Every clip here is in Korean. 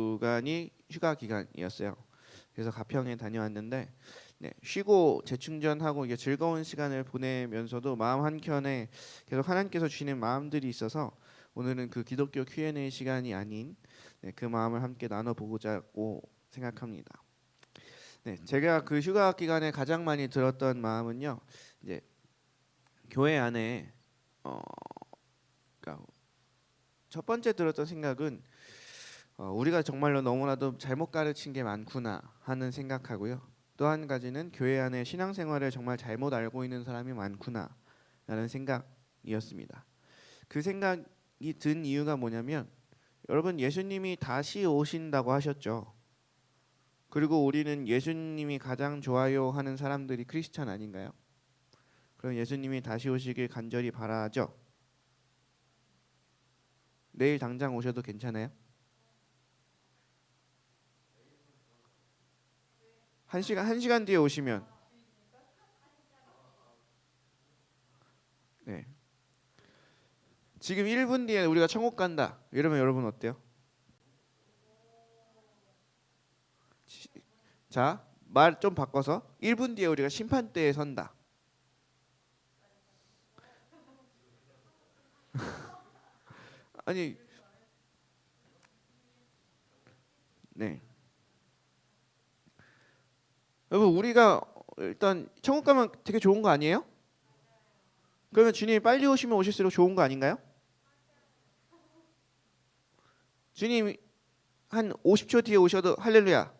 주간이 휴가 기간이었어요. 그래서 가평에 다녀왔는데 쉬고 재충전하고 이게 즐거운 시간을 보내면서도 마음 한켠에 계속 하나님께서 주시는 마음들이 있어서 오늘은 그 기독교 Q&A 시간이 아닌 그 마음을 함께 나눠보고자고 생각합니다. 제가 그 휴가 기간에 가장 많이 들었던 마음은요, 이제 교회 안에 그러니까 첫 번째 들었던 생각은 우리가 정말로 너무나도 잘못 가르친 게 많구나 하는 생각하고요. 또 한 가지는 교회 안에 신앙생활을 정말 잘못 알고 있는 사람이 많구나 라는 생각이었습니다. 그 생각이 든 이유가 뭐냐면, 여러분, 예수님이 다시 오신다고 하셨죠. 그리고 우리는 예수님이 가장 좋아요 하는 사람들이 크리스찬 아닌가요? 그럼 예수님이 다시 오시길 간절히 바라죠. 내일 당장 오셔도 괜찮아요? 한 시간 뒤에 오시면 지금 1분 뒤에 우리가 천국 간다 이러면 여러분 어때요? 자, 말 좀 바꿔서 1분 뒤에 우리가 심판대에 선다. 아니, 여러분, 우리가 일단 천국 가면 되게 좋은 거 아니에요? 그러면 주님이 빨리 오시면 오실수록 좋은 거 아닌가요? 주님이 한 50초 뒤에 오셔도 할렐루야.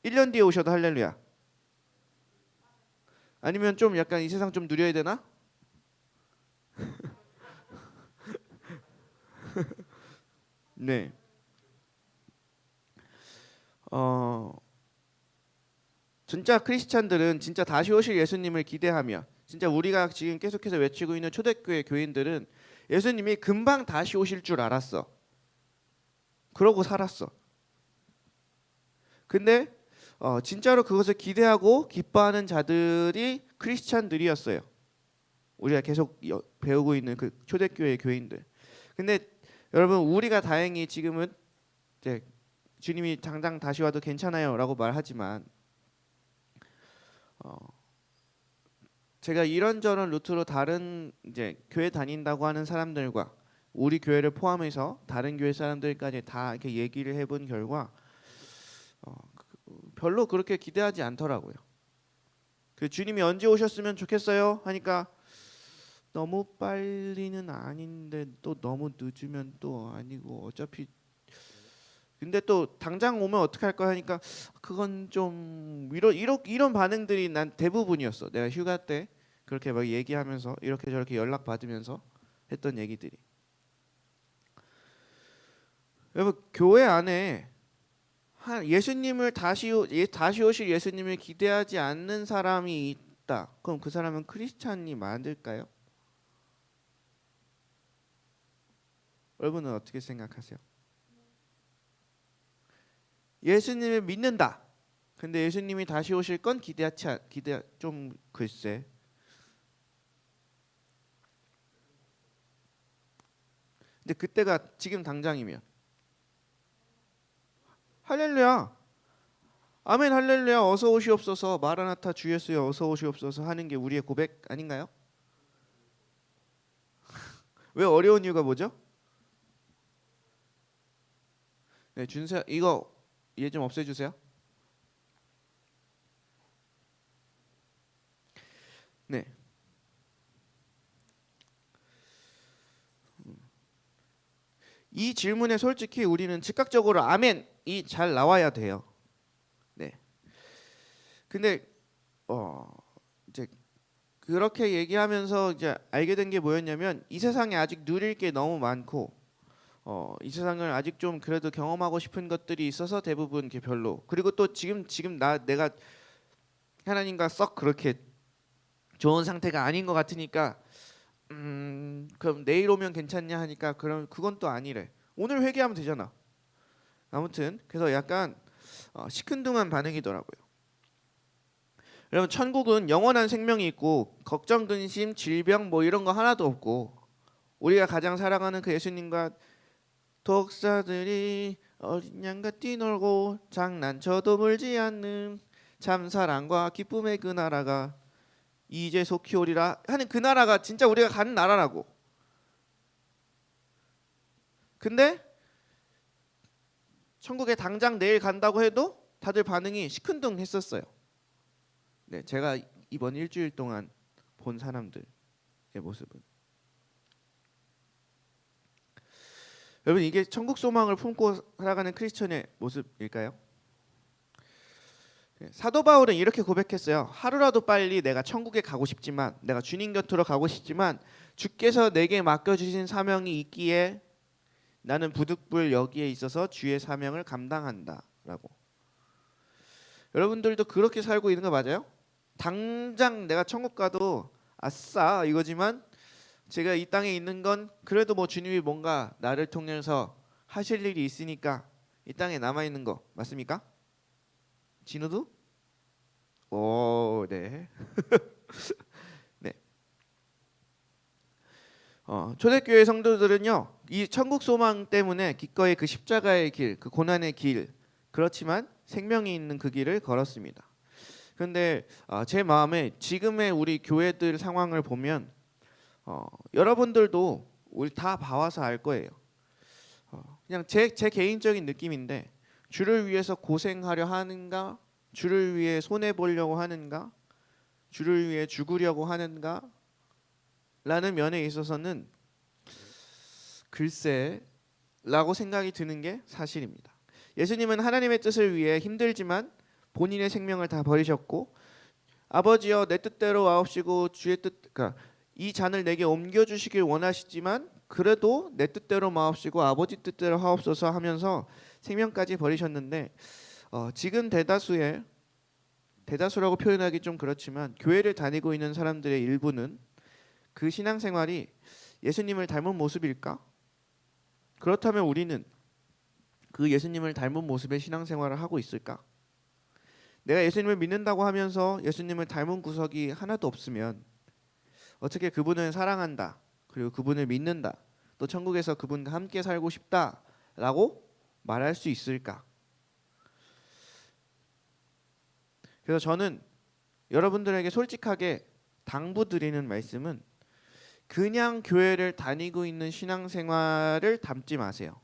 1년 뒤에 오셔도 할렐루야. 아니면 좀 약간 이 세상 좀 누려야 되나? 네. 진짜 크리스찬들은 진짜 다시 오실 예수님을 기대하며, 진짜 우리가 지금 계속해서 외치고 있는 초대교회 교인들은 예수님이 금방 다시 오실 줄 알았어. 그러고 살았어. 근데 진짜로 그것을 기대하고 기뻐하는 자들이 크리스찬들이었어요. 우리가 계속 배우고 있는 그 초대교회 교인들. 근데 여러분, 우리가 다행히 지금은 이제 주님이 당장 다시 와도 괜찮아요라고 말하지만, 제가 이런저런 루트로 다른 이제 교회 다닌다고 하는 사람들과 우리 교회를 포함해서 다른 교회 사람들까지 다 이렇게 얘기를 해본 결과 별로 그렇게 기대하지 않더라고요. 그 주님이 언제 오셨으면 좋겠어요 하니까 너무 빨리는 아닌데 또 너무 늦으면 또 아니고 어차피 근데 또 당장 오면 어떡할 거야 하니까 그건 좀 이런 반응들이 난 대부분이었어. 내가 휴가 때 그렇게 막 얘기하면서 이렇게 저렇게 연락 받으면서 했던 얘기들이. 여러분, 교회 안에 예수님을 다시 오실 예수님을 기대하지 않는 사람이 있다. 그럼 그 사람은 크리스찬이 맞을까요? 여러분은 어떻게 생각하세요? 예수님을 믿는다. 근데 예수님이 다시 오실 건 기대 좀 글쎄. 근데 그때가 지금 당장이면 할렐루야. 아멘 할렐루야 어서 오시옵소서 마라나타 주 예수여 어서 오시옵소서 하는 게 우리의 고백 아닌가요? 왜 어려운 이유가 뭐죠? 준서 이거 얘 좀 없애주세요. 이 질문에 솔직히 우리는 즉각적으로 아멘이 잘 나와야 돼요. 근데 이제 그렇게 얘기하면서 이제 알게 된 게 뭐였냐면, 이 세상에 아직 누릴 게 너무 많고 이 세상을 아직 좀 그래도 경험하고 싶은 것들이 있어서 대부분 이렇게 별로. 그리고 또 지금 내가 하나님과 썩 그렇게 좋은 상태가 아닌 것 같으니까 그럼 내일 오면 괜찮냐 하니까 그럼 그건 또 아니래. 오늘 회개하면 되잖아. 아무튼 그래서 약간 시큰둥한 반응이더라고요. 여러분, 천국은 영원한 생명이 있고 걱정, 근심, 질병 뭐 이런 거 하나도 없고 우리가 가장 사랑하는 그 예수님과 독사들이 어린 양과 뛰놀고 장난쳐도 물지 않는 참 사랑과 기쁨의 그 나라가 이제 속히 오리라 하는 그 나라가 진짜 우리가 가는 나라라고. 근데 천국에 당장 내일 간다고 해도 다들 반응이 시큰둥했었어요. 네, 제가 이번 일주일 동안 본 사람들의 모습은. 여러분, 이게 천국 소망을 품고 살아가는 크리스천의 모습일까요? 사도 바울은 이렇게 고백했어요. 하루라도 빨리 내가 천국에 가고 싶지만, 내가 주님 곁으로 가고 싶지만 주께서 내게 맡겨주신 사명이 있기에 나는 부득불 여기에 있어서 주의 사명을 감당한다 라고. 여러분들도 그렇게 살고 있는 거 맞아요? 당장 내가 천국 가도 아싸 이거지만 제가 이 땅에 있는 건 그래도 뭐 주님이 뭔가 나를 통해서 하실 일이 있으니까 이 땅에 남아있는 거 맞습니까? 진우도? 오, 네. 네. 초대교회 성도들은요, 이 천국 소망 때문에 기꺼이 그 십자가의 길, 그 고난의 길, 그렇지만 생명이 있는 그 길을 걸었습니다. 그런데 제 마음에 지금의 우리 교회들 상황을 보면 여러분들도 우리 다 봐와서 알 거예요. 그냥 제 개인적인 느낌인데 주를 위해서 고생하려 하는가, 주를 위해 손해 보려고 하는가, 주를 위해 죽으려고 하는가 라는 면에 있어서는 글쎄라고 생각이 드는 게 사실입니다. 예수님은 하나님의 뜻을 위해 힘들지만 본인의 생명을 다 버리셨고, 아버지여 내 뜻대로 하옵시고 주의 뜻, 그러니까 이 잔을 내게 옮겨주시길 원하시지만 그래도 내 뜻대로 마옵시고 아버지 뜻대로 하옵소서 하면서 생명까지 버리셨는데, 지금 대다수라고 표현하기 좀 그렇지만 교회를 다니고 있는 사람들의 일부는 그 신앙생활이 예수님을 닮은 모습일까? 그렇다면 우리는 그 예수님을 닮은 모습의 신앙생활을 하고 있을까? 내가 예수님을 믿는다고 하면서 예수님을 닮은 구석이 하나도 없으면 어떻게 그분을 사랑한다, 그리고 그분을 믿는다, 또 천국에서 그분과 함께 살고 싶다라고 말할 수 있을까? 그래서 저는 여러분들에게 솔직하게 당부드리는 말씀은 그냥 교회를 다니고 있는 신앙생활을 담지 마세요.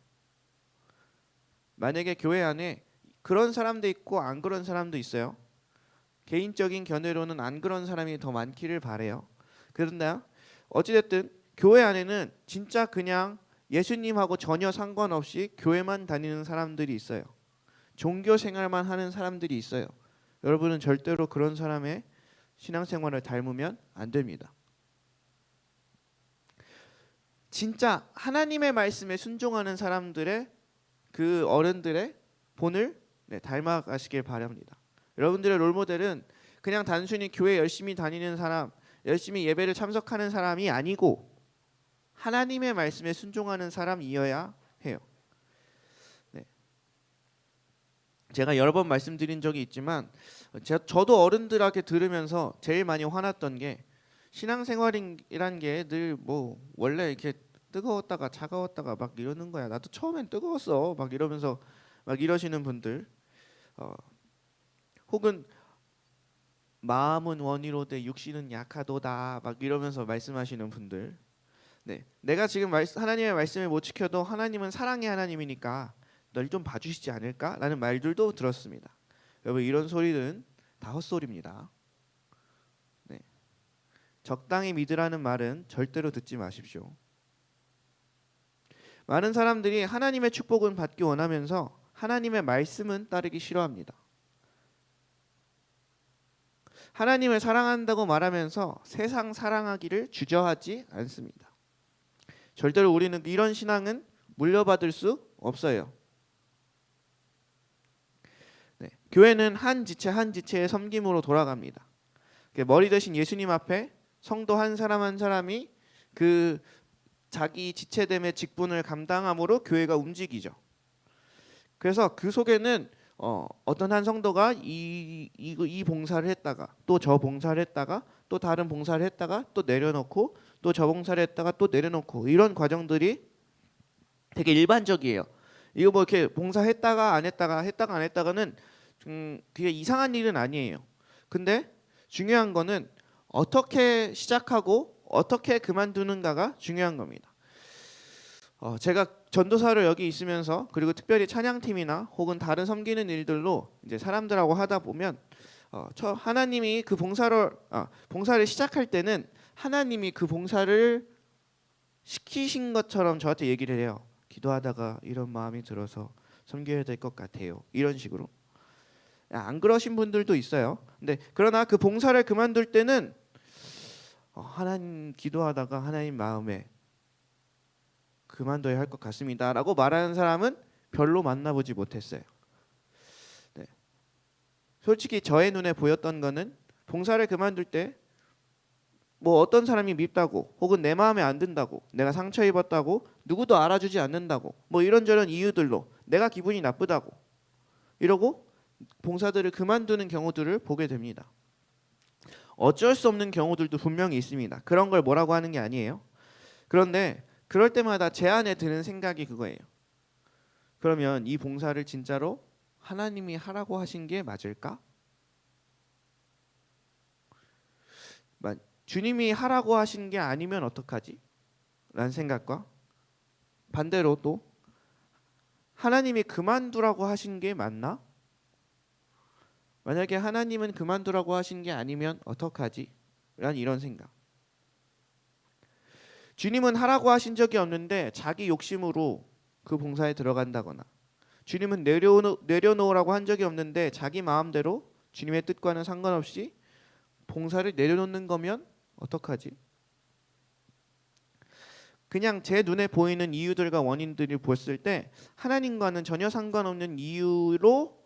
만약에 교회 안에 그런 사람도 있고 안 그런 사람도 있어요. 개인적인 견해로는 안 그런 사람이 더 많기를 바래요. 그런데 어찌됐든 교회 안에는 진짜 그냥 예수님하고 전혀 상관없이 교회만 다니는 사람들이 있어요. 종교 생활만 하는 사람들이 있어요. 여러분은 절대로 그런 사람의 신앙생활을 닮으면 안 됩니다. 진짜 하나님의 말씀에 순종하는 사람들의 그 어른들의 본을 닮아가시길 바랍니다. 여러분들의 롤모델은 그냥 단순히 교회 열심히 다니는 사람, 열심히 예배를 참석하는 사람이 아니고 하나님의 말씀에 순종하는 사람이어야 해요. 네. 제가 여러 번 말씀드린 적이 있지만 저도 어른들에게 들으면서 제일 많이 화났던 게 신앙생활이란 게 늘 뭐 원래 이렇게 뜨거웠다가 차가웠다가 막 이러는 거야. 나도 처음엔 뜨거웠어. 막 이러면서 막 이러시는 분들, 혹은 마음은 원이로되 육신은 약하도다 막 이러면서 말씀하시는 분들, 네, 내가 지금 하나님의 말씀을 못 지켜도 하나님은 사랑의 하나님이니까 널 좀 봐주시지 않을까라는 말들도 들었습니다. 여러분, 이런 소리는 다 헛소리입니다. 네, 적당히 믿으라는 말은 절대로 듣지 마십시오. 많은 사람들이 하나님의 축복은 받기 원하면서 하나님의 말씀은 따르기 싫어합니다. 하나님을 사랑한다고 말하면서 세상 사랑하기를 주저하지 않습니다. 절대로 우리는 이런 신앙은 물려받을 수 없어요. 네, 교회는 한 지체 한 지체의 섬김으로 돌아갑니다. 머리 대신 예수님 앞에 성도 한 사람 한 사람이 그 자기 지체됨의 직분을 감당함으로 교회가 움직이죠. 그래서 그 속에는 어떤 한 성도가 이 봉사를 했다가 또 저 봉사를 했다가 또 다른 봉사를 했다가 또 내려놓고 또 저 봉사를 했다가 또 내려놓고 이런 과정들이 되게 일반적이에요. 이거 뭐 이렇게 봉사했다가 안 했다가 했다가 안 했다가는 그게 이상한 일은 아니에요. 근데 중요한 거는 어떻게 시작하고 어떻게 그만두는가가 중요한 겁니다. 제가 전도사로 여기 있으면서 그리고 특별히 찬양팀이나 혹은 다른 섬기는 일들로 이제 사람들하고 하다 보면 하나님이 그 봉사를 시작할 때는 하나님이 그 봉사를 시키신 것처럼 저한테 얘기를 해요. 기도하다가 이런 마음이 들어서 섬겨야 될 것 같아요. 이런 식으로. 안 그러신 분들도 있어요. 근데 그러나 그 봉사를 그만둘 때는 하나님 기도하다가 하나님 마음에 그만둬야 할 것 같습니다라고 말하는 사람은 별로 만나보지 못했어요. 네. 솔직히 저의 눈에 보였던 거는 봉사를 그만둘 때 뭐 어떤 사람이 밉다고 혹은 내 마음에 안 든다고 내가 상처 입었다고 누구도 알아주지 않는다고 뭐 이런저런 이유들로 내가 기분이 나쁘다고 이러고 봉사들을 그만두는 경우들을 보게 됩니다. 어쩔 수 없는 경우들도 분명히 있습니다. 그런 걸 뭐라고 하는 게 아니에요. 그런데 그럴 때마다 제 안에 드는 생각이 그거예요. 그러면 이 봉사를 진짜로 하나님이 하라고 하신 게 맞을까? 주님이 하라고 하신 게 아니면 어떡하지? 라는 생각과 반대로 또 하나님이 그만두라고 하신 게 맞나? 만약에 하나님은 그만두라고 하신 게 아니면 어떡하지? 라는 이런 생각. 주님은 하라고 하신 적이 없는데 자기 욕심으로 그 봉사에 들어간다거나 주님은 내려놓으라고 한 적이 없는데 자기 마음대로 주님의 뜻과는 상관없이 봉사를 내려놓는 거면 어떡하지? 그냥 제 눈에 보이는 이유들과 원인들을 봤을 때 하나님과는 전혀 상관없는 이유로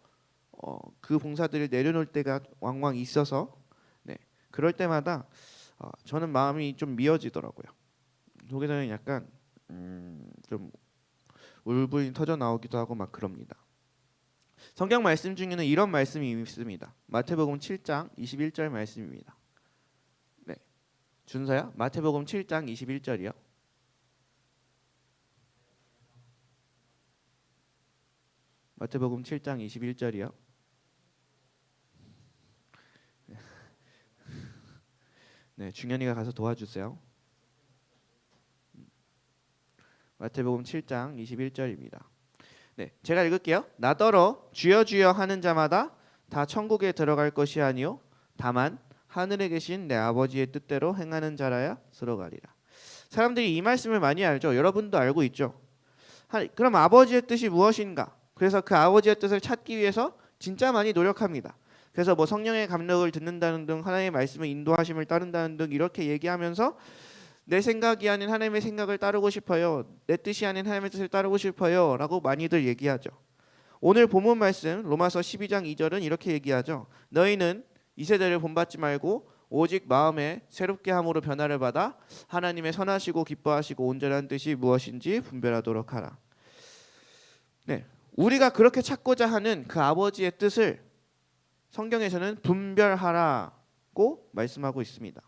그 봉사들을 내려놓을 때가 왕왕 있어서 그럴 때마다 저는 마음이 좀 미어지더라고요. 속에서는 약간 좀 울분이 터져 나오기도 하고 막 그럽니다. 성경 말씀 중에는 이런 말씀이 있습니다. 마태복음 7장 21절 말씀입니다. 네, 준서야 마태복음 7장 21절이요. 마태복음 7장 21절이요. 네, 중현이가 가서 도와주세요. 마태복음 7장 21절입니다. 네, 제가 읽을게요. 나더러 주여 주여 하는 자마다 다 천국에 들어갈 것이 아니요 다만 하늘에 계신 내 아버지의 뜻대로 행하는 자라야 들어가리라. 사람들이 이 말씀을 많이 알죠. 여러분도 알고 있죠. 그럼 아버지의 뜻이 무엇인가? 그래서 그 아버지의 뜻을 찾기 위해서 진짜 많이 노력합니다. 그래서 뭐 성령의 감력을 듣는다는 등 하나님의 말씀을 인도하심을 따른다는 등 이렇게 얘기하면서 내 생각이 아닌 하나님의 생각을 따르고 싶어요. 내 뜻이 아닌 하나님의 뜻을 따르고 싶어요. 라고 많이들 얘기하죠. 오늘 본문 말씀 로마서 12장 2절은 이렇게 얘기하죠. 너희는 이 세대를 본받지 말고 오직 마음에 새롭게 함으로 변화를 받아 하나님의 선하시고 기뻐하시고 온전한 뜻이 무엇인지 분별하도록 하라. 네, 우리가 그렇게 찾고자 하는 그 아버지의 뜻을 성경에서는 분별하라고 말씀하고 있습니다.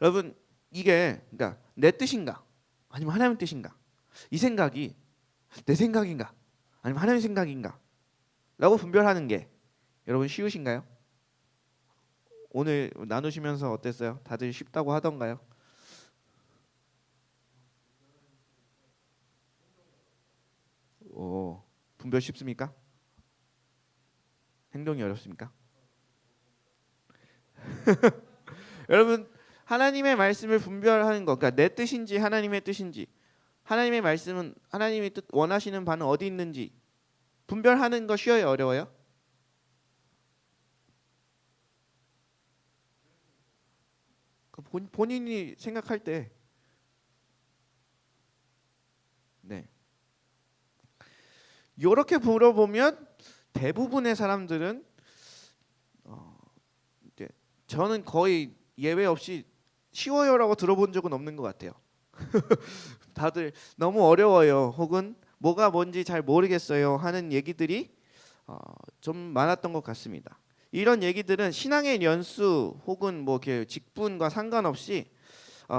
여러분 이게 그러니까 내 뜻인가 아니면 하나님의 뜻인가 이 생각이 내 생각인가 아니면 하나님의 생각인가 라고 분별하는 게 여러분 쉬우신가요? 오늘 나누시면서 어땠어요? 다들 쉽다고 하던가요? 분별 쉽습니까? 행동이 어렵습니까? 여러분 하나님의 말씀을 분별하는 것, 그러니까 내 뜻인지 하나님의 뜻인지, 하나님의 말씀은 하나님의 뜻 원하시는 바는 어디 있는지 분별하는 거 쉬워요, 어려워요? 본인이 생각할 때, 네, 이렇게 물어보면 대부분의 사람들은 이제 저는 거의 예외 없이 쉬워요라고 들어본 적은 없는 것 같아요. 다들 너무 어려워요 혹은 뭐가 뭔지 잘 모르겠어요 하는 얘기들이 좀 많았던 것 같습니다. 이런 얘기들은 신앙의 연수 혹은 뭐 이렇게 직분과 상관없이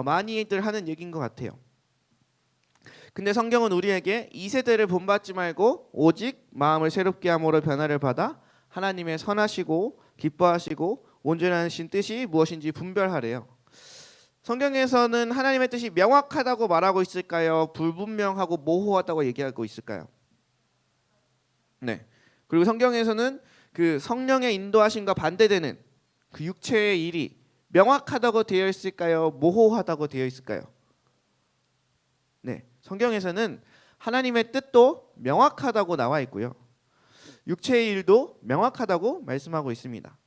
많이들 하는 얘기인 것 같아요. 근데 성경은 우리에게 이 세대를 본받지 말고 오직 마음을 새롭게 함으로 변화를 받아 하나님의 선하시고 기뻐하시고 온전하신 뜻이 무엇인지 분별하래요. 성경에서는 하나님의 뜻이 명확하다고 말하고 있을까요? 불분명하고 모호하다고 얘기하고 있을까요? 네. 그리고 성경에서는 그 성령의 인도하심과 반대되는 그 육체의 일이 명확하다고 되어 있을까요? 모호하다고 되어 있을까요? 네. 성경에서는 하나님의 뜻도 명확하다고 나와 있고요. 육체의 일도 명확하다고 말씀하고 있습니다.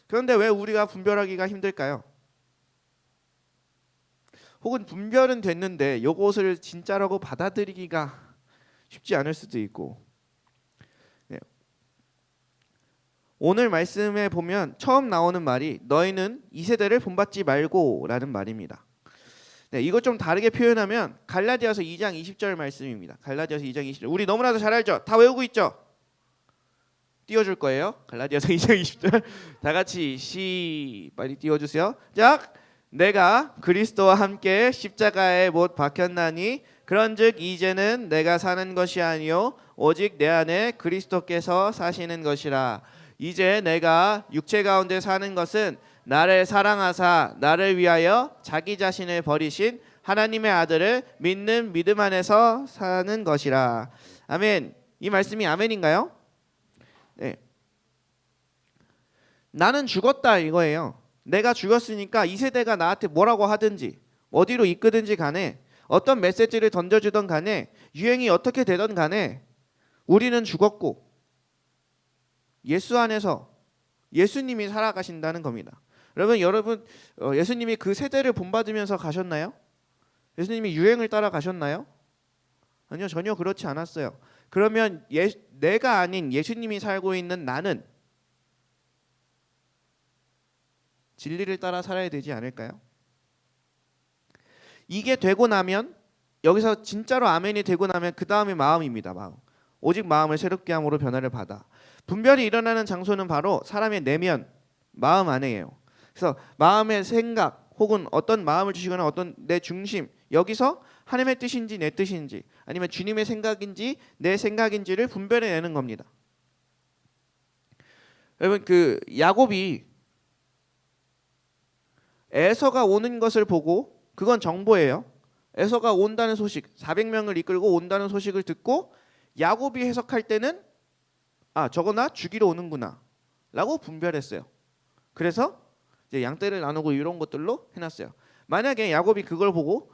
그런데 왜 우리가 분별하기가 힘들까요? 혹은 분별은 됐는데 이것을 진짜라고 받아들이기가 쉽지 않을 수도 있고. 네. 오늘 말씀에 보면 처음 나오는 말이 너희는 이 세대를 본받지 말고 라는 말입니다. 네, 이거 좀 다르게 표현하면 갈라디아서 2장 20절 말씀입니다. 갈라디아서 2장 20절. 우리 너무나도 잘 알죠? 다 외우고 있죠? 띄워줄 거예요. 갈라디아서 2장 20절. 다 같이 빨리 띄워주세요. 자, 내가 그리스도와 함께 십자가에 못 박혔나니 그런즉 이제는 내가 사는 것이 아니요 오직 내 안에 그리스도께서 사시는 것이라. 이제 내가 육체 가운데 사는 것은 나를 사랑하사 나를 위하여 자기 자신을 버리신 하나님의 아들을 믿는 믿음 안에서 사는 것이라. 아멘. 이 말씀이 아멘인가요? 네. 나는 죽었다 이거예요. 내가 죽었으니까 이 세대가 나한테 뭐라고 하든지 어디로 이끄든지 간에 어떤 메시지를 던져주던 간에 유행이 어떻게 되던 간에 우리는 죽었고 예수 안에서 예수님이 살아가신다는 겁니다. 여러분 예수님이 그 세대를 본받으면서 가셨나요? 예수님이 유행을 따라 가셨나요? 아니요, 전혀 그렇지 않았어요. 그러면 내가 아닌 예수님이 살고 있는 나는 진리를 따라 살아야 되지 않을까요? 이게 되고 나면 여기서 진짜로 아멘이 되고 나면 그 다음이 마음입니다. 마음. 오직 마음을 새롭게 함으로 변화를 받아. 분별이 일어나는 장소는 바로 사람의 내면, 마음 안에요. 그래서 마음의 생각 혹은 어떤 마음을 주시거나 어떤 내 중심, 여기서 하나님의 뜻인지 내 뜻인지 아니면 주님의 생각인지 내 생각인지를 분별해내는 겁니다. 여러분 그 야곱이 에서가 오는 것을 보고 그건 정보예요. 에서가 온다는 소식, 400명을 이끌고 온다는 소식을 듣고 야곱이 해석할 때는 저거 나 죽이러 오는구나 라고 분별했어요. 그래서 이제 양떼를 나누고 이런 것들로 해놨어요. 만약에 야곱이 그걸 보고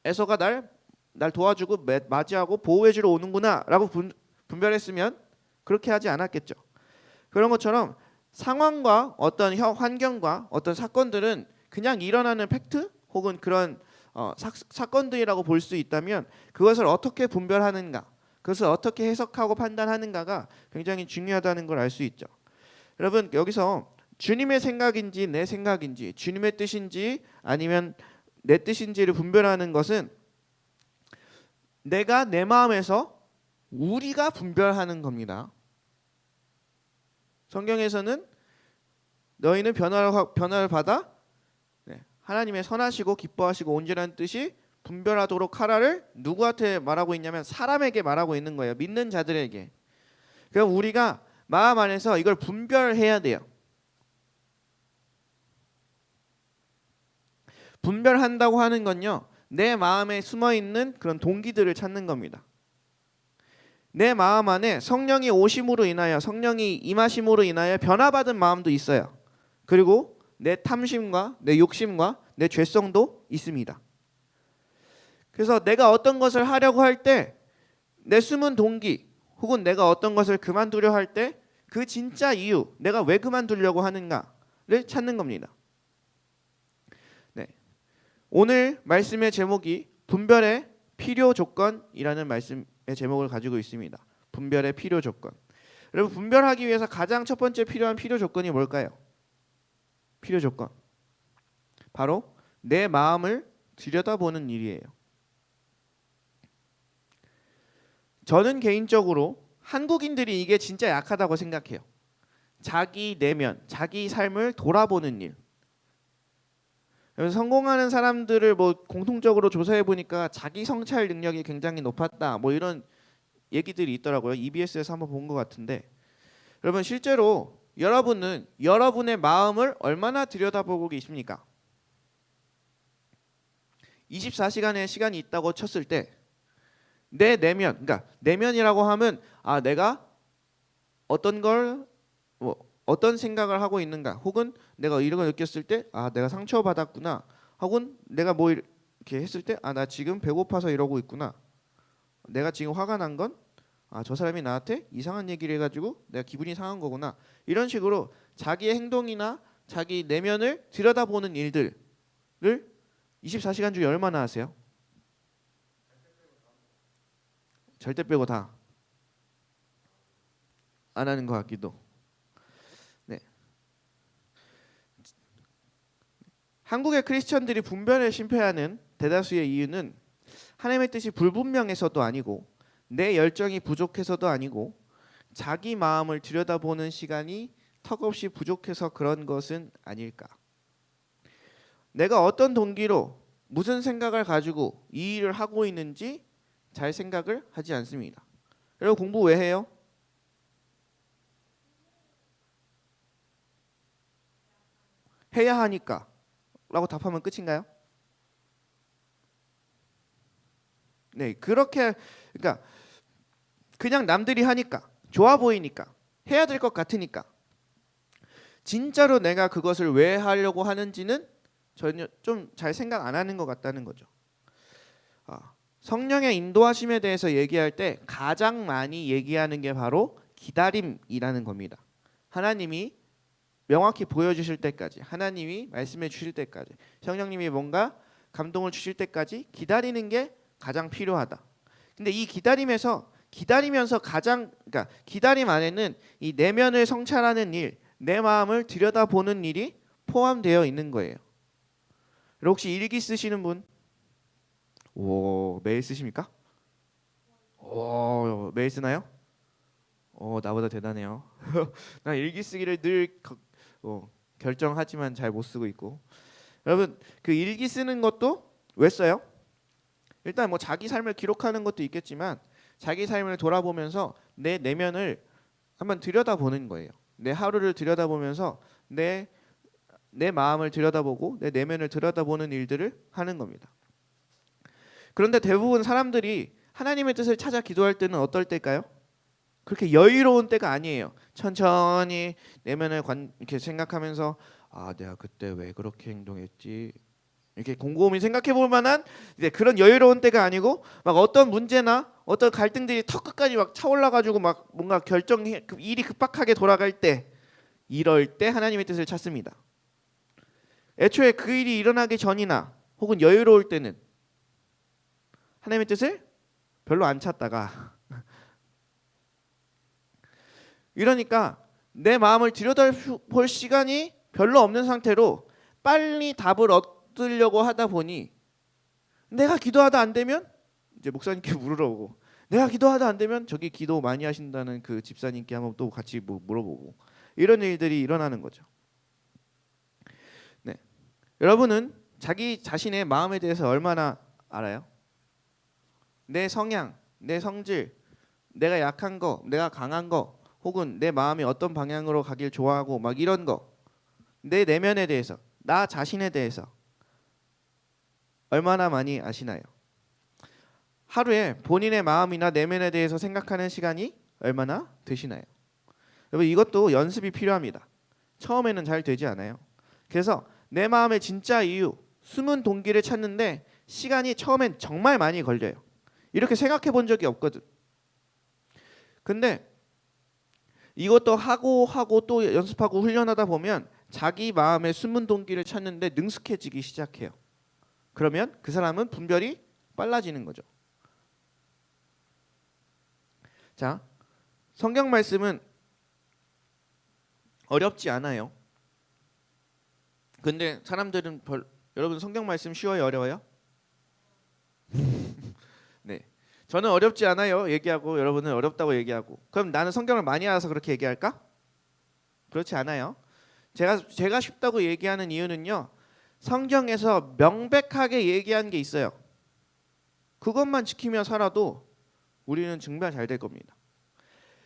에서가 날 도와주고 맞이하고 보호해주러 오는구나 라고 분별했으면 그렇게 하지 않았겠죠. 그런 것처럼 상황과 어떤 환경과 어떤 사건들은 그냥 일어나는 팩트 혹은 그런 사건들이라고 볼 수 있다면 그것을 어떻게 분별하는가, 그것을 어떻게 해석하고 판단하는가가 굉장히 중요하다는 걸 알 수 있죠. 여러분 여기서 주님의 생각인지 내 생각인지 주님의 뜻인지 아니면 내 뜻인지를 분별하는 것은 내가 내 마음에서 우리가 분별하는 겁니다. 성경에서는 너희는 변화를 받아 하나님의 선하시고 기뻐하시고 온전한 뜻이 분별하도록 하라를 누구한테 말하고 있냐면 사람에게 말하고 있는 거예요. 믿는 자들에게. 그럼 우리가 마음 안에서 이걸 분별해야 돼요. 분별한다고 하는 건요, 내 마음에 숨어있는 그런 동기들을 찾는 겁니다. 내 마음 안에 성령이 오심으로 인하여 성령이 임하심으로 인하여 변화받은 마음도 있어요. 그리고 내 탐심과 내 욕심과 내 죄성도 있습니다. 그래서 내가 어떤 것을 하려고 할 때 내 숨은 동기 혹은 내가 어떤 것을 그만두려 할 때 그 진짜 이유, 내가 왜 그만두려고 하는가를 찾는 겁니다. 네. 오늘 말씀의 제목이 분별의 필요 조건이라는 말씀의 제목을 가지고 있습니다. 분별의 필요 조건. 여러분 분별하기 위해서 가장 첫 번째 필요한 필요 조건이 뭘까요? 필요 조건. 바로 내 마음을 들여다보는 일이에요. 저는 개인적으로 한국인들이 이게 진짜 약하다고 생각해요. 자기 내면, 자기 삶을 돌아보는 일. 그래서 성공하는 사람들을 뭐 공통적으로 조사해 보니까 자기 성찰 능력이 굉장히 높았다. 뭐 이런 얘기들이 있더라고요. EBS에서 한번 본 것 같은데, 여러분 실제로 여러분은 여러분의 마음을 얼마나 들여다보고 계십니까? 24시간의 시간이 있다고 쳤을 때 내 내면, 그러니까 내면이라고 하면 내가 어떤 걸 어떤 생각을 하고 있는가, 혹은 내가 이런 걸 느꼈을 때 내가 상처받았구나, 혹은 내가 뭐 이렇게 했을 때 나 지금 배고파서 이러고 있구나, 내가 지금 화가 난 건 저 사람이 나한테 이상한 얘기를 해가지고 내가 기분이 상한 거구나, 이런 식으로 자기의 행동이나 자기 내면을 들여다보는 일들을 24시간 중에 얼마나 하세요? 절대 빼고 다 안 하는 것 같기도. 네. 한국의 크리스천들이 분별에 실패하는 대다수의 이유는 하나님의 뜻이 불분명해서도 아니고, 내 열정이 부족해서도 아니고, 자기 마음을 들여다보는 시간이 턱없이 부족해서 그런 것은 아닐까. 내가 어떤 동기로 무슨 생각을 가지고 이 일을 하고 있는지 잘 생각을 하지 않습니다. 여러분 공부 왜 해요? 해야 하니까 라고 답하면 끝인가요? 네, 그렇게, 그러니까 그냥 남들이 하니까, 좋아 보이니까, 해야 될 것 같으니까, 진짜로 내가 그것을 왜 하려고 하는지는 전혀 좀 잘 생각 안 하는 것 같다는 거죠. 성령의 인도하심에 대해서 얘기할 때 가장 많이 얘기하는 게 바로 기다림이라는 겁니다. 하나님이 명확히 보여주실 때까지, 하나님이 말씀해 주실 때까지, 성령님이 뭔가 감동을 주실 때까지 기다리는 게 가장 필요하다. 근데 이 기다리면서 가장, 그러니까 기다림 안에는 이 내면을 성찰하는 일, 내 마음을 들여다보는 일이 포함되어 있는 거예요. 혹시 일기 쓰시는 분? 오, 매일 쓰십니까? 오, 매일 쓰나요? 나보다 대단해요. 나 일기 쓰기를 늘 결정하지만 잘 못 쓰고 있고. 여러분 그 일기 쓰는 것도 왜 써요? 일단 뭐 자기 삶을 기록하는 것도 있겠지만, 자기 삶을 돌아보면서 내 내면을 한번 들여다보는 거예요. 내 하루를 들여다보면서 내 마음을 들여다보고 내 내면을 들여다보는 일들을 하는 겁니다. 그런데 대부분 사람들이 하나님의 뜻을 찾아 기도할 때는 어떨 때일까요? 그렇게 여유로운 때가 아니에요. 천천히 내면을 이렇게 생각하면서 내가 그때 왜 그렇게 행동했지, 이렇게 곰곰이 생각해 볼 만한 이제 그런 여유로운 때가 아니고, 막 어떤 문제나 어떤 갈등들이 턱 끝까지 막 차올라 가지고 막 뭔가 일이 급박하게 돌아갈 때, 이럴 때 하나님의 뜻을 찾습니다. 애초에 그 일이 일어나기 전이나 혹은 여유로울 때는 하나님의 뜻을 별로 안 찾다가 이러니까 내 마음을 들여다볼 시간이 별로 없는 상태로 빨리 답을 얻으려고 하다 보니, 내가 기도하다 안 되면 이제 목사님께 물으러 오고, 내가 기도하다 안 되면 저기 기도 많이 하신다는 그 집사님께 한번 또 같이 물어보고, 이런 일들이 일어나는 거죠. 네, 여러분은 자기 자신의 마음에 대해서 얼마나 알아요? 내 성향, 내 성질, 내가 약한 거, 내가 강한 거, 혹은 내 마음이 어떤 방향으로 가길 좋아하고 막 이런 거, 내 내면에 대해서, 나 자신에 대해서 얼마나 많이 아시나요? 하루에 본인의 마음이나 내면에 대해서 생각하는 시간이 얼마나 되시나요? 여러분 이것도 연습이 필요합니다. 처음에는 잘 되지 않아요. 그래서 내 마음의 진짜 이유, 숨은 동기를 찾는데 시간이 처음엔 정말 많이 걸려요. 이렇게 생각해 본 적이 없거든. 근데 이것도 하고 또 연습하고 훈련하다 보면 자기 마음의 숨은 동기를 찾는데 능숙해지기 시작해요. 그러면 그 사람은 분별이 빨라지는 거죠. 자, 성경 말씀은 어렵지 않아요. 근데 사람들은 여러분 성경 말씀 쉬워요, 어려워요? 네, 저는 어렵지 않아요 얘기하고 여러분은 어렵다고 얘기하고, 그럼 나는 성경을 많이 알아서 그렇게 얘기할까? 그렇지 않아요. 제가 쉽다고 얘기하는 이유는요, 성경에서 명백하게 얘기한 게 있어요. 그것만 지키며 살아도 우리는 정말 잘 될 겁니다.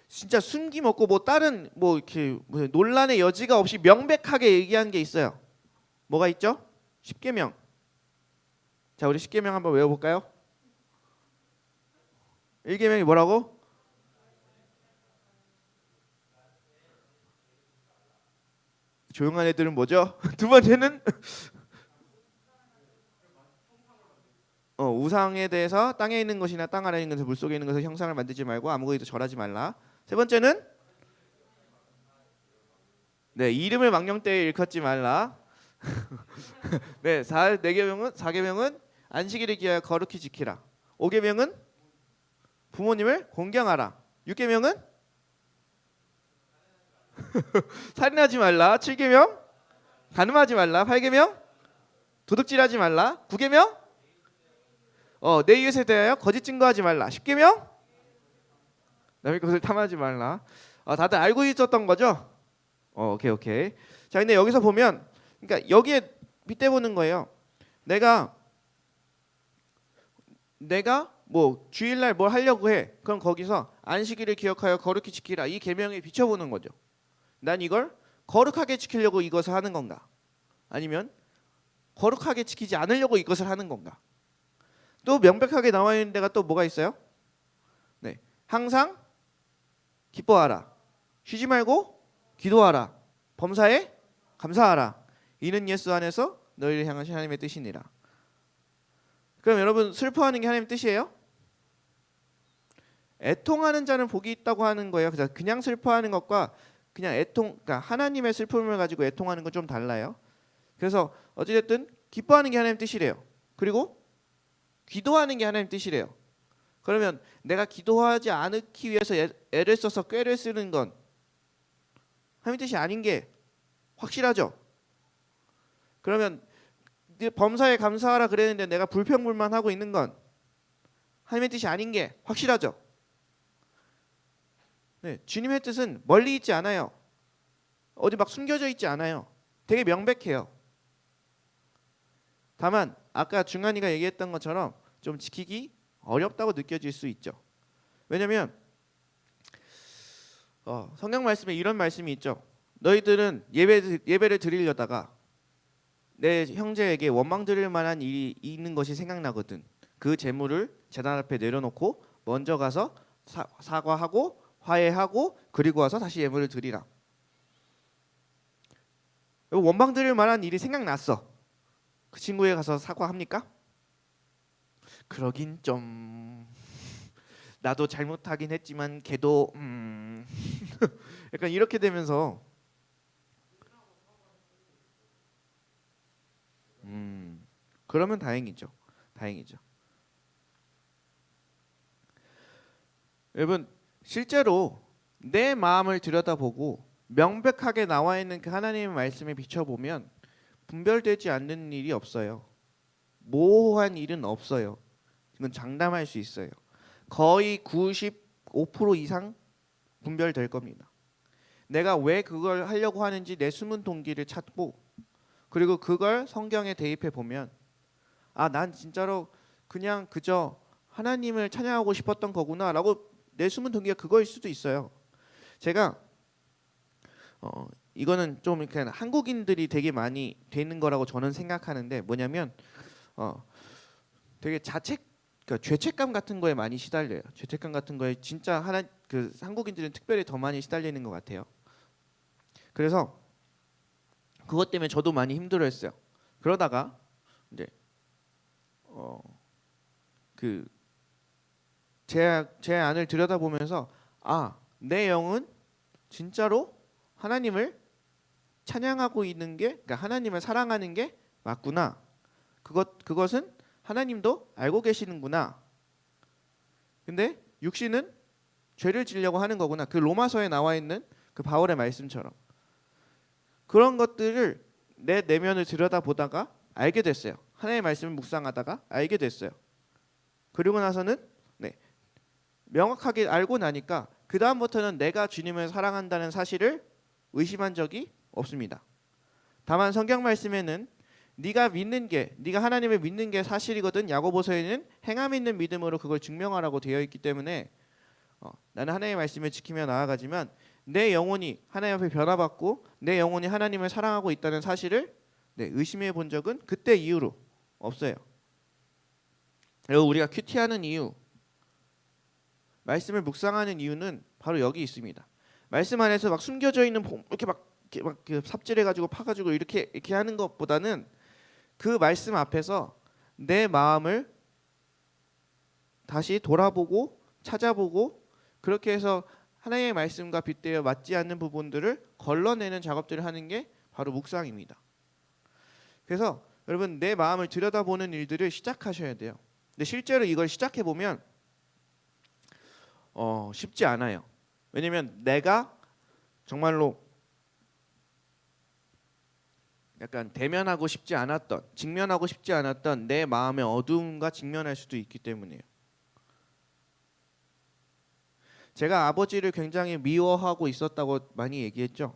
진짜 숨김없고 뭐 다른 뭐 이렇게 뭐 논란의 여지가 없이 명백하게 얘기한 게 있어요. 뭐가 있죠? 십계명. 자, 우리 십계명 한번 외워볼까요? 1계명이 뭐라고? 조용한 애들은 뭐죠? 두 번째는 우상에 대해서 땅에 있는 것이나 땅 아래에 있는 것을 물속에 있는 것을 형상을 만들지 말고 아무것도 절하지 말라. 세 번째는 네, 이름을 망령되이 일컫지 말라. 네, 4계명은 안식일을 기하여 거룩히 지키라. 5계명은 부모님을 공경하라. 6계명은 살인하지 말라. 7계명 간음하지 말라. 8계명 도둑질하지 말라. 9계명 내 이웃에 대하여 거짓 증거하지 말라. 10계명 남의 것을 탐하지 말라. 다들 알고 있었던 거죠? 오케이. 자, 근데 여기서 보면 그러니까 여기에 빗대 보는 거예요. 내가 뭐 주일날 뭘 하려고 해. 그럼 거기서 안식일을 기억하여 거룩히 지키라. 이 계명에 비춰보는 거죠. 난 이걸 거룩하게 지키려고 이것을 하는 건가? 아니면 거룩하게 지키지 않으려고 이것을 하는 건가? 또 명백하게 나와 있는 데가 또 뭐가 있어요? 네, 항상 기뻐하라. 쉬지 말고 기도하라. 범사에 감사하라. 이는 예수 안에서 너희를 향하신 하나님의 뜻이니라. 그럼 여러분, 슬퍼하는 게 하나님의 뜻이에요? 애통하는 자는 복이 있다고 하는 거예요. 그냥 슬퍼하는 것과 그냥 그러니까 하나님의 슬픔을 가지고 애통하는 건 좀 달라요. 그래서 어찌됐든 기뻐하는 게 하나님의 뜻이래요. 그리고 기도하는 게 하나님의 뜻이래요. 그러면 내가 기도하지 않기 위해서 애를 써서 꾀를 쓰는 건 하나님의 뜻이 아닌 게 확실하죠. 그러면 범사에 감사하라 그랬는데 내가 불평불만하고 있는 건 하나님의 뜻이 아닌 게 확실하죠. 네, 주님의 뜻은 멀리 있지 않아요. 어디 막 숨겨져 있지 않아요. 되게 명백해요. 다만 아까 중한이가 얘기했던 것처럼 좀 지키기 어렵다고 느껴질 수 있죠. 왜냐하면 성경 말씀에 이런 말씀이 있죠. 너희들은 예배를 드리려다가 내 형제에게 원망 드릴 만한 일이 있는 것이 생각나거든. 그 재물을 제단 앞에 내려놓고 먼저 가서 사과하고 화해하고 그리고 와서 다시 예물을 드리라. 원망 드릴 만한 일이 생각났어. 그 친구에 가서 사과합니까? 그러긴 좀 나도 잘못하긴 했지만 걔도 약간 이렇게 되면서 그러면 다행이죠. 여러분, 실제로 내 마음을 들여다보고 명백하게 나와 있는 그 하나님의 말씀에 비춰보면 분별되지 않는 일이 없어요. 모호한 일은 없어요. 이건 장담할 수 있어요. 거의 95% 이상 분별될 겁니다. 내가 왜 그걸 하려고 하는지 내 숨은 동기를 찾고 그리고 그걸 성경에 대입해 보면 난 진짜로 그냥 그저 하나님을 찬양하고 싶었던 거구나 라고 내 숨은 동기가 그거일 수도 있어요. 제가 이거는 좀 이렇게 한국인들이 되게 많이 되는 거라고 저는 생각하는데 뭐냐면 되게 그러니까 죄책감 같은 거에 많이 시달려요. 죄책감 같은 거에 진짜 한국인들은 특별히 더 많이 시달리는 것 같아요. 그래서 그것 때문에 저도 많이 힘들어했어요. 그러다가 이제 제 안을 들여다보면서 내 영은 진짜로 하나님을 찬양하고 있는 게, 그러니까 하나님을 사랑하는 게 맞구나. 그것은 하나님도 알고 계시는구나. 근데 육신은 죄를 지려고 하는 거구나. 그 로마서에 나와 있는 그 바울의 말씀처럼 그런 것들을 내 내면을 들여다보다가 알게 됐어요. 하나님의 말씀을 묵상하다가 알게 됐어요. 그리고 나서는 명확하게 알고 나니까 그 다음부터는 내가 주님을 사랑한다는 사실을 의심한 적이 없습니다. 다만 성경 말씀에는 네가 믿는 게, 네가 하나님을 믿는 게 사실이거든. 야고보서에는 행함 있는 믿음으로 그걸 증명하라고 되어 있기 때문에 나는 하나님의 말씀을 지키며 나아가지만 내 영혼이 하나님 앞에 변화받고 내 영혼이 하나님을 사랑하고 있다는 사실을 의심해 본 적은 그때 이후로 없어요. 그리고 우리가 큐티하는 이유, 말씀을 묵상하는 이유는 바로 여기 있습니다. 말씀 안에서 막 숨겨져 있는 이렇게 막 삽질해가지고 파가지고 이렇게 하는 것보다는 그 말씀 앞에서 내 마음을 다시 돌아보고 찾아보고 그렇게 해서 하나님의 말씀과 빗대어 맞지 않는 부분들을 걸러내는 작업들을 하는 게 바로 묵상입니다. 그래서 여러분 내 마음을 들여다보는 일들을 시작하셔야 돼요. 근데 실제로 이걸 시작해 보면 쉽지 않아요. 왜냐면 내가 정말로 약간 대면하고 싶지 않았던, 직면하고 싶지 않았던 내 마음의 어두움과 직면할 수도 있기 때문이에요. 제가 아버지를 굉장히 미워하고 있었다고 많이 얘기했죠.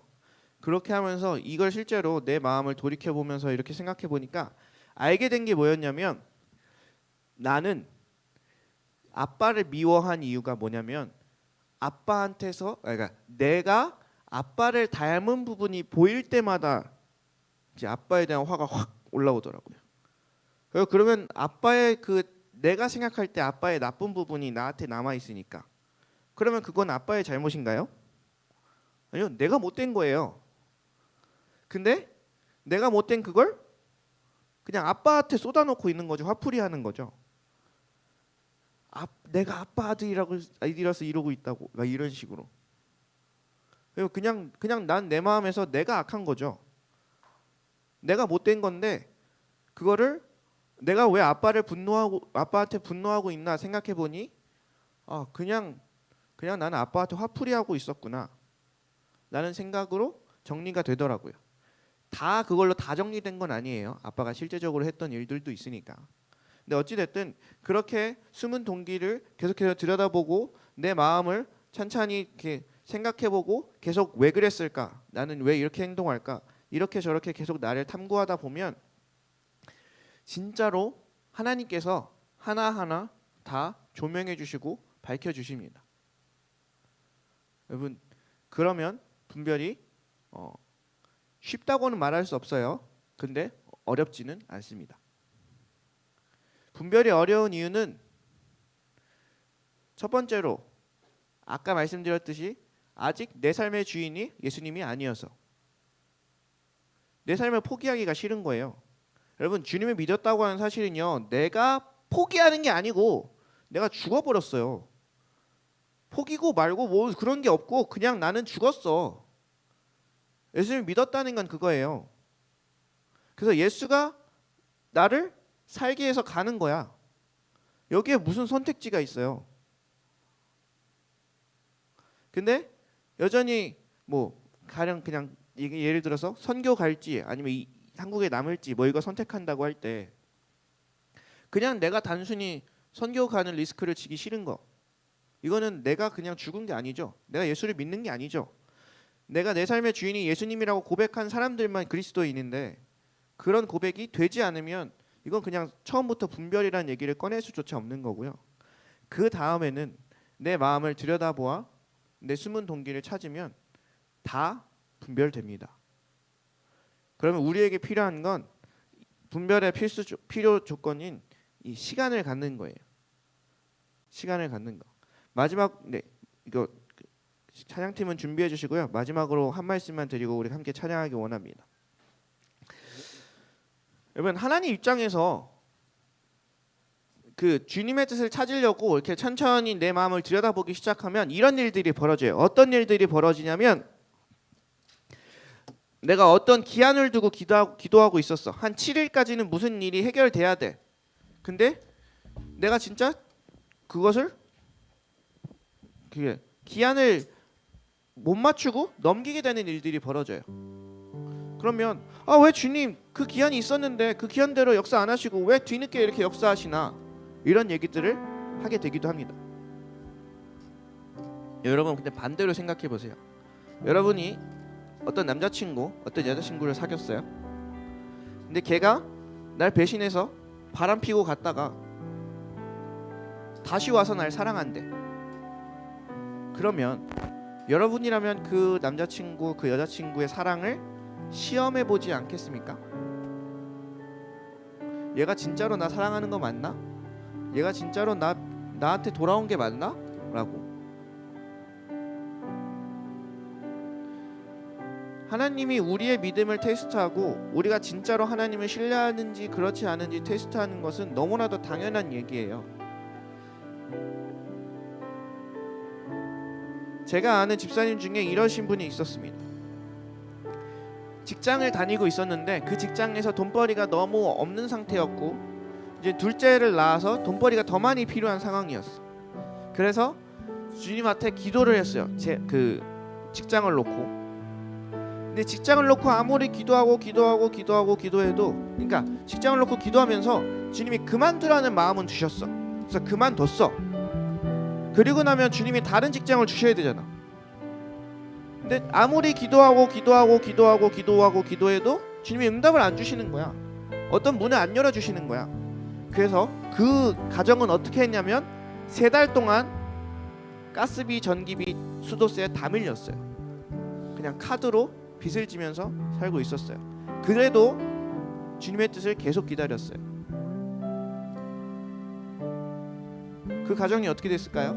그렇게 하면서 이걸 실제로 내 마음을 돌이켜 보면서 이렇게 생각해 보니까 알게 된 게 뭐였냐면 나는 아빠를 미워한 이유가 뭐냐면 아빠한테서 그러니까 내가 아빠를 닮은 부분이 보일 때마다 이제 아빠에 대한 화가 확 올라오더라고요. 그러면 아빠의 그 내가 생각할 때 아빠의 나쁜 부분이 나한테 남아 있으니까 그러면 그건 아빠의 잘못인가요? 아니요, 내가 못된 거예요. 근데 내가 못된 그걸 그냥 아빠한테 쏟아놓고 있는 거죠. 화풀이 하는 거죠. 내가 아빠 아들이라서 이러고 있다고 막 이런 식으로. 그리고 그냥 난 내 마음에서 내가 악한 거죠. 내가 못된 건데 그거를 내가 왜 아빠한테 분노하고 있나 생각해 보니 그냥 나는 아빠한테 화풀이하고 있었구나 라는 생각으로 정리가 되더라고요. 다 그걸로 다 정리된 건 아니에요. 아빠가 실제적으로 했던 일들도 있으니까. 근데 어찌 됐든 그렇게 숨은 동기를 계속해서 들여다보고 내 마음을 찬찬히 이렇게 생각해보고 계속 왜 그랬을까? 나는 왜 이렇게 행동할까? 이렇게 저렇게 계속 나를 탐구하다 보면 진짜로 하나님께서 하나하나 다 조명해 주시고 밝혀 주십니다. 여러분 그러면 분별이 쉽다고는 말할 수 없어요. 근데 어렵지는 않습니다. 분별이 어려운 이유는 첫 번째로 아까 말씀드렸듯이 아직 내 삶의 주인이 예수님이 아니어서 내 삶을 포기하기가 싫은 거예요. 여러분 주님을 믿었다고 하는 사실은요 내가 포기하는 게 아니고 내가 죽어버렸어요. 포기고 말고 뭐 그런 게 없고 그냥 나는 죽었어. 예수님을 믿었다는 건 그거예요. 그래서 예수가 나를 살게 해서 가는 거야. 여기에 무슨 선택지가 있어요. 근데 여전히 뭐 가령 그냥 예를 들어서 선교 갈지 아니면 한국에 남을지 뭐 이거 선택한다고 할 때 그냥 내가 단순히 선교 가는 리스크를 지기 싫은 거 이거는 내가 그냥 죽은 게 아니죠. 내가 예수를 믿는 게 아니죠. 내가 내 삶의 주인이 예수님이라고 고백한 사람들만 그리스도인인데 그런 고백이 되지 않으면 이건 그냥 처음부터 분별이라는 얘기를 꺼낼 수조차 없는 거고요. 그 다음에는 내 마음을 들여다보아 내 숨은 동기를 찾으면 다 분별됩니다. 그러면 우리에게 필요한 건 분별의 필요 조건인 이 시간을 갖는 거예요. 시간을 갖는 거. 마지막 이거 찬양팀은 준비해 주시고요. 마지막으로 한 말씀만 드리고 우리 함께 찬양하기 원합니다. 여러분 하나님 입장에서 그 주님의 뜻을 찾으려고 이렇게 천천히 내 마음을 들여다보기 시작하면 이런 일들이 벌어져요. 어떤 일들이 벌어지냐면 내가 어떤 기한을 두고 기도하고 있었어. 한 7일까지는 무슨 일이 해결돼야 돼. 근데 내가 진짜 그것을 기한을 못 맞추고 넘기게 되는 일들이 벌어져요. 그러면 왜 주님 그 기한이 있었는데 그 기한대로 역사 안 하시고 왜 뒤늦게 이렇게 역사하시나 이런 얘기들을 하게 되기도 합니다. 여러분 근데 반대로 생각해 보세요. 여러분이 어떤 남자친구 어떤 여자친구를 사귀었어요. 근데 걔가 날 배신해서 바람 피고 갔다가 다시 와서 날 사랑한대. 그러면 여러분이라면 그 남자친구, 그 여자친구의 사랑을 시험해 보지 않겠습니까? 얘가 진짜로 나 사랑하는 거 맞나? 얘가 진짜로 나한테 돌아온 게 맞나? 라고. 하나님이 우리의 믿음을 테스트하고 우리가 진짜로 하나님을 신뢰하는지 그렇지 않은지 테스트하는 것은 너무나도 당연한 얘기예요. 제가 아는 집사님 중에 이러신 분이 있었습니다. 직장을 다니고 있었는데 그 직장에서 돈벌이가 너무 없는 상태였고 이제 둘째를 낳아서 돈벌이가 더 많이 필요한 상황이었어. 그래서 주님한테 기도를 했어요. 그 직장을 놓고. 근데 직장을 놓고 아무리 기도해도 그러니까 직장을 놓고 기도하면서 주님이 그만두라는 마음은 주셨어. 그래서 그만뒀어. 그리고 나면 주님이 다른 직장을 주셔야 되잖아. 근데 아무리 기도해도 주님이 응답을 안 주시는 거야. 어떤 문을 안 열어주시는 거야. 그래서 그 가정은 어떻게 했냐면 3달 동안 가스비, 전기비, 수도세 다 밀렸어요. 그냥 카드로 빚을 지면서 살고 있었어요. 그래도 주님의 뜻을 계속 기다렸어요. 그 가정이 어떻게 됐을까요?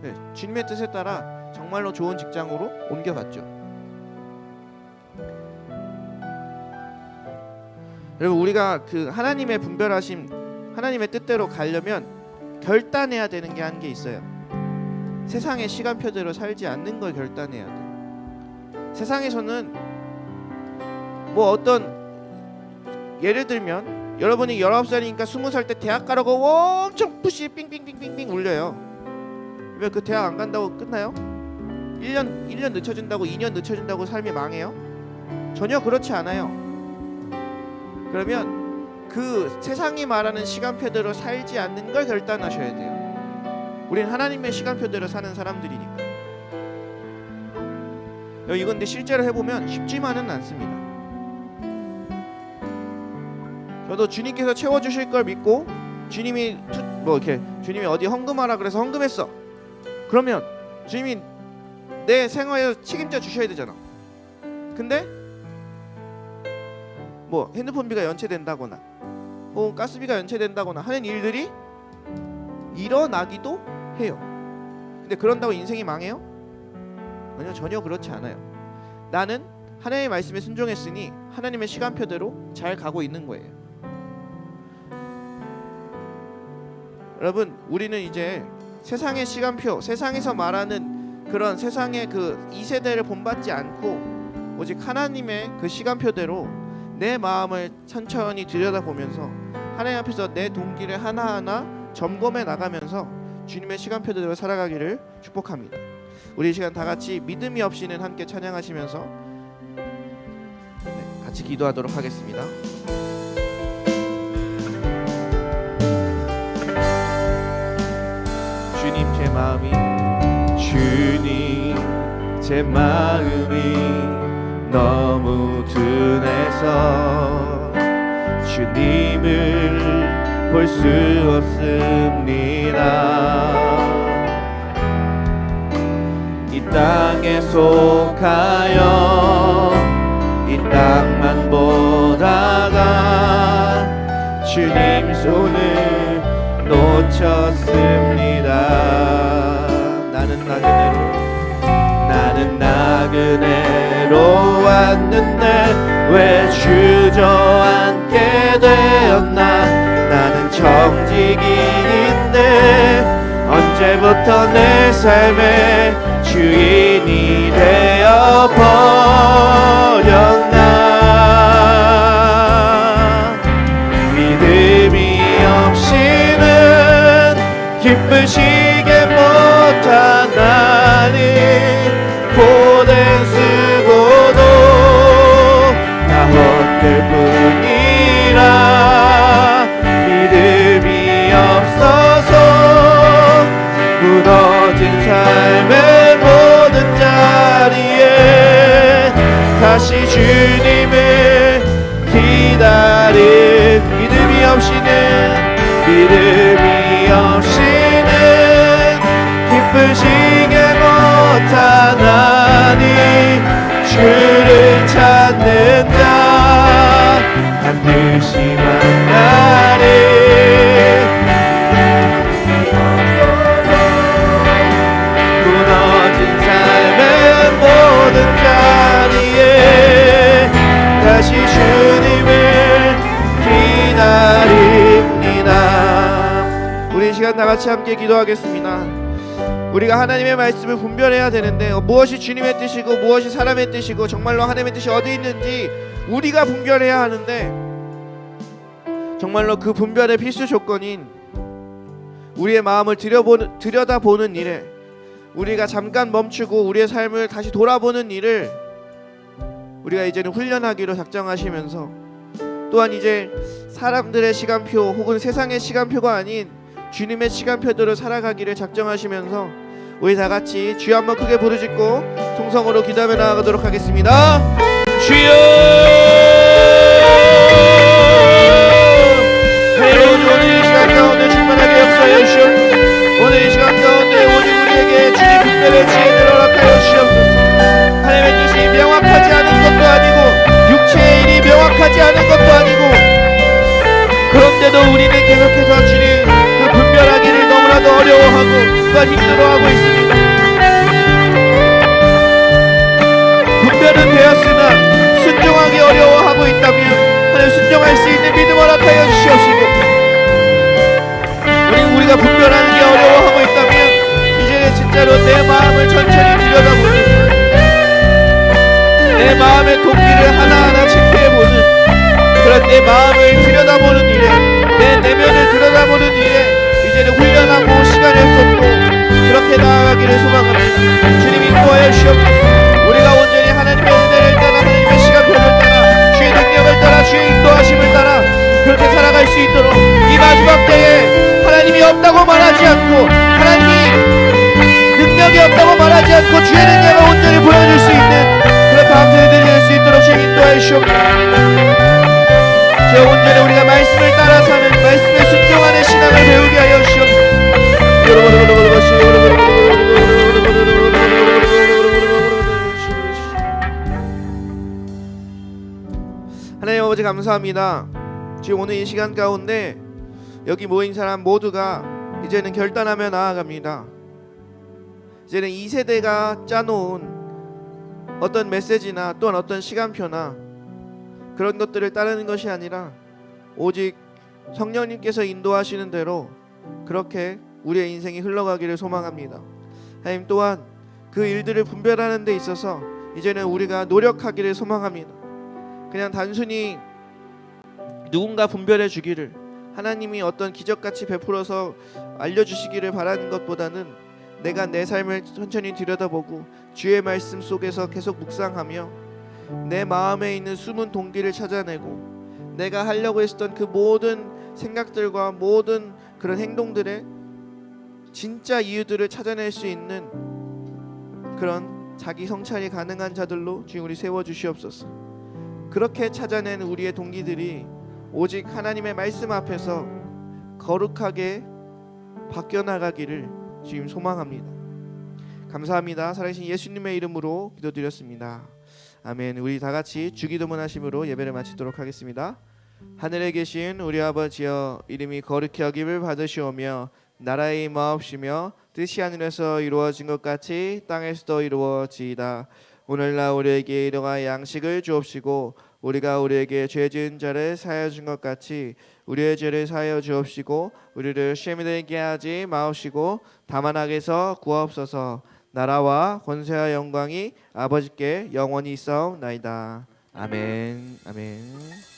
네, 주님의 뜻에 따라 정말로 좋은 직장으로 옮겨갔죠. 여러분, 우리가 그 하나님의 분별하심, 하나님의 뜻대로 가려면 결단해야 되는 게 한 게 있어요. 세상의 시간표대로 살지 않는 걸 결단해야 돼. 세상에서는 뭐 어떤 예를 들면 여러분이 19살이니까 20살 때 대학 가라고 엄청 푸시 삥삥삥삥삥 울려요. 왜 그 대학 안 간다고 끝나요? 1년 늦춰진다고 2년 늦춰진다고 삶이 망해요? 전혀 그렇지 않아요. 그러면 그 세상이 말하는 시간표대로 살지 않는 걸 결단하셔야 돼요. 우린 하나님의 시간표대로 사는 사람들이니까. 이건 근데 실제로 해보면 쉽지만은 않습니다. 저도 주님께서 채워주실 걸 믿고 주님이 주님이 어디 헌금하라 그래서 헌금했어. 그러면 주님이 내 생활에 책임져 주셔야 되잖아. 근데 뭐 핸드폰비가 연체된다거나 가스비가 연체된다거나 하는 일들이 일어나기도 해요. 근데 그런다고 인생이 망해요? 아니요, 전혀 그렇지 않아요. 나는 하나님의 말씀에 순종했으니 하나님의 시간표대로 잘 가고 있는 거예요. 여러분, 우리는 이제 세상의 시간표, 세상에서 말하는 그런 세상의 그 이 세대를 본받지 않고 오직 하나님의 그 시간표대로 내 마음을 천천히 들여다보면서 하나님 앞에서 내 동기를 하나하나 점검해 나가면서 주님의 시간표대로 살아가기를 축복합니다. 우리 이 시간 다 같이 믿음이 없이는 함께 찬양하시면서 같이 기도하도록 하겠습니다. 주님, 제 마음이 너무 둔해서 주님을 볼 수 없습니다. 이 땅에 속하여 이 땅만 보다가 주님 손을 놓쳤습니다. 나는 나그네로 왔는데 왜 주저앉게 되었나. 나는 정직인인데 언제부터 내 삶의 주인이 되어 버렸나. 믿음이 없이는 기쁘시게 못하나니 고된 쓰고도 다 헛될 뿐이라. 믿음이 없어서 무너진 삶의 모든 자리에 다시 주님을 기다린 믿음이 없이는 기쁘시게 못하나니 주를 찾는다 반드시 만나리 무너진 삶의 모든 자리에 다시 주님을 기다립니다. 우리 이 시간 다같이 함께 기도하겠습니다. 우리가 하나님의 말씀을 분별해야 되는데 무엇이 주님의 뜻이고 무엇이 사람의 뜻이고 정말로 하나님의 뜻이 어디 있는지 우리가 분별해야 하는데, 정말로 그 분별의 필수 조건인 우리의 마음을 들여다보는 일에 우리가 잠깐 멈추고 우리의 삶을 다시 돌아보는 일을 우리가 이제는 훈련하기로 작정하시면서, 또한 이제 사람들의 시간표 혹은 세상의 시간표가 아닌 주님의 시간표대로 살아가기를 작정하시면서 우리 다 같이 주여 한번 크게 부르짖고 통성으로 기도하며 나아가도록 하겠습니다. 주여! 오늘 이 시간 가운데 충만하게 역사하여 주시옵소서. 오늘 이 시간 가운데 오직 우리에게 주님 분별의 지혜를 허락하여 주시옵소서. 하나님의 뜻이 명확하지 않은 것도 아니고 육체의 일이 명확하지 않은 것도 아니고, 그런데도 우리는 계속해서 주님 그 분별하기를 너무나도 어려워하고 또한 힘들어하고 있습니다. 분별은 되었으나 순종하기 어려워하고 있다면 하나님 순종할 수 있는 믿음 허락하여 주시옵시고, 우리가 분별하는 게 어려워하고 있다면 이제는 진짜로 내 마음을 천천히 들여다보는, 내 마음의 동기를 하나하나 체크해보는 그런 내 마음을 들여다보는 일에, 내 내면을 들여다보는 일에 이제는 훈련하고 시간을 쏟고 그렇게 나아가기를 소망합니다. 주님 인도하여 주시옵소서. 우리가 온전히 하나님의 은혜를 따라 하나님의 시간표를 따라 주의 능력을 따라 주의 인도하심을 따라 그렇게 살아갈 수 있도록 이 마지막 때에 하나님이 없다고 말하지 않고 하나님이 능력이 없다고 말하지 않고 주의 능력을 온전히 보여줄 수 있는 그런 다음 세대들이 될 수 있도록 주님 인도하여 주시옵소서. 온전히 우리가 말씀을 따라 사는 말씀에 순종하는 신앙을 배우게 하여 주시옵소서. 하나님 아버지 감사합니다. 지금 오늘 이 시간 가운데 여기 모인 사람 모두가 이제는 결단하며 나아갑니다. 이제는 이 세대가 짜놓은 어떤 메시지나 또한 어떤 시간표나 그런 것들을 따르는 것이 아니라 오직 성령님께서 인도하시는 대로 그렇게 우리의 인생이 흘러가기를 소망합니다. 하나님 또한 그 일들을 분별하는 데 있어서 이제는 우리가 노력하기를 소망합니다. 그냥 단순히 누군가 분별해 주기를, 하나님이 어떤 기적같이 베풀어서 알려주시기를 바라는 것보다는 내가 내 삶을 천천히 들여다보고 주의 말씀 속에서 계속 묵상하며 내 마음에 있는 숨은 동기를 찾아내고 내가 하려고 했었던 그 모든 생각들과 모든 그런 행동들의 진짜 이유들을 찾아낼 수 있는 그런 자기 성찰이 가능한 자들로 주님 우리 세워주시옵소서. 그렇게 찾아낸 우리의 동기들이 오직 하나님의 말씀 앞에서 거룩하게 바뀌어나가기를 주님 소망합니다. 감사합니다. 살아계신 예수님의 이름으로 기도드렸습니다. 아멘. 우리 다같이 주기도문 하심으로 예배를 마치도록 하겠습니다. 하늘에 계신 우리 아버지여, 이름이 거룩히 여김을 받으시오며 나라의 임하옵시며 뜻이 하늘에서 이루어진 것 같이 땅에서도 이루어지이다. 오늘날 우리에게 일용할 양식을 주옵시고 우리가 우리에게 죄 지은 자를 사하여 준 것 같이 우리의 죄를 사하여 주옵시고 우리를 시험에 들게 하지 마옵시고 다만 악에서 구하옵소서. 나라와 권세와 영광이 아버지께 영원히 있사옵나이다. 아멘. 아멘.